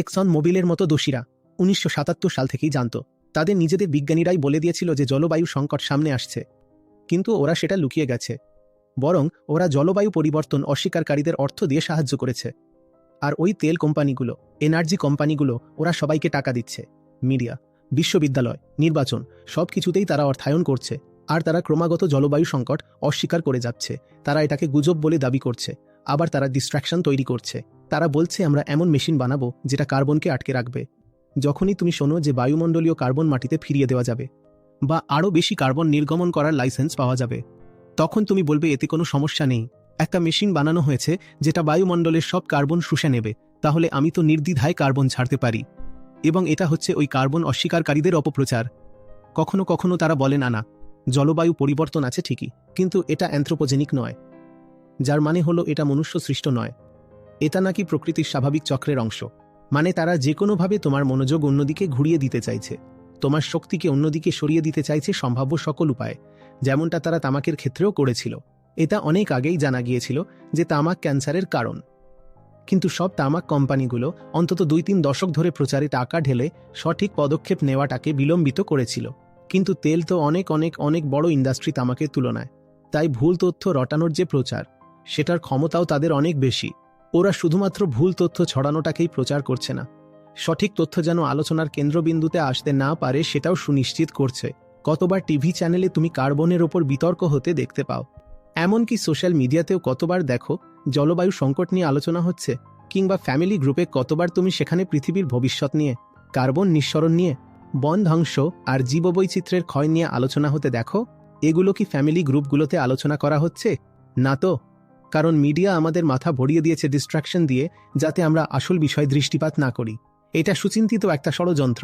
Exon মোবিলের মতো দোষীরা ১৯৭৭ সাল থেকেই জানত, তাদের নিজেদের বিজ্ঞানীরাই বলে দিয়েছিল যে জলবায়ু সংকট সামনে আসছে, কিন্তু ওরা সেটা লুকিয়ে গেছে। বরং ওরা জলবায়ু পরিবর্তন অস্বীকারীদের অর্থ দিয়ে সাহায্য করেছে। আর ওই তেল কোম্পানিগুলো, এনার্জি কোম্পানিগুলো, ওরা সবাইকে টাকা দিচ্ছে। মিডিয়া, বিশ্ববিদ্যালয়, নির্বাচন, সব কিছুতেই তারা অর্থায়ন করছে। আর তারা ক্রমাগত জলবায়ু সংকট অস্বীকার করে যাচ্ছে। তারা এটাকে গুজব বলে দাবি করছে। আবার তারা ডিস্ট্রাকশন তৈরি করছে। তারা বলছে আমরা এমন মেশিন বানাবো যেটা কার্বনকে আটকে রাখবে। যখনই তুমি শোনো যে বায়ুমণ্ডলীয় কার্বন মাটিতে ফিরিয়ে দেওয়া যাবে বা আরও বেশি কার্বন নির্গমন করার লাইসেন্স পাওয়া যাবে, তখন তুমি বলবে এতে কোনো সমস্যা নেই, একটা মেশিন বানানো হয়েছে যেটা বায়ুমণ্ডলের সব কার্বন শুষে নেবে, তাহলে আমি তো নির্দ্বিধায় কার্বন ছাড়তে পারি। এবং এটা হচ্ছে ওই কার্বন অস্বীকারীদের অপপ্রচার। কখনো কখনো তারা বলেন না, জলবায়ু পরিবর্তন আছে ঠিকই, কিন্তু এটা অ্যান্থ্রোপোজেনিক নয়, যার মানে হলো এটা মনুষ্য সৃষ্ট নয়। এটা নাকি প্রকৃতির স্বাভাবিক চক্রের অংশ। মানে তারা যে কোনোভাবে তোমার মনোযোগ অন্যদিকে ঘুরিয়ে দিতে চাইছে, তোমার শক্তিকে অন্যদিকে সরিয়ে দিতে চাইছে সম্ভাব্য সকল উপায়ে, যেমনটা তারা তামাকের ক্ষেত্রেও করেছিল। এটা অনেক আগেই জানা গিয়েছিল যে তামাক ক্যান্সারের কারণ, কিন্তু সব তামাক কোম্পানিগুলো অন্তত ২-৩ দশক ধরে প্রচারে টাকা ঢেলে সঠিক পদক্ষেপ নেওয়াটাকে বিলম্বিত করেছিল। কিন্তু তেল তো অনেক অনেক অনেক বড় ইন্ডাস্ট্রি তামাকের তুলনায়, তাই ভুল তথ্য রটানোর যে প্রচার, সেটার ক্ষমতাও তাদের অনেক বেশি। ওরা শুধুমাত্র ভুল তথ্য ছড়ানোটাকেই প্রচার করছে না, সঠিক তথ্য যেন আলোচনার কেন্দ্রবিন্দুতে আসতে না পারে সেটাও সুনিশ্চিত করছে। কতবার টিভি চ্যানেলে তুমি কার্বনের ওপর বিতর্ক হতে দেখতে পাও, এমনকি সোশ্যাল মিডিয়াতেও কতবার দেখো জলবায়ু সংকট নিয়ে আলোচনা হচ্ছে, কিংবা ফ্যামিলি গ্রুপে কতবার তুমি সেখানে পৃথিবীর ভবিষ্যৎ নিয়ে, কার্বন নিঃসরণ নিয়ে, বন ধ্বংস আর জীববৈচিত্র্যের ক্ষয় নিয়ে আলোচনা হতে দেখো। এগুলো কি ফ্যামিলি গ্রুপগুলোতে আলোচনা করা হচ্ছে? না তো, কারণ মিডিয়া আমাদের মাথা ভরিয়ে দিয়েছে ডিস্ট্রাকশন দিয়ে, যাতে আমরা আসল বিষয়ে দৃষ্টিপাত না করি। এটা সুচিন্তিত একটা ষড়যন্ত্র।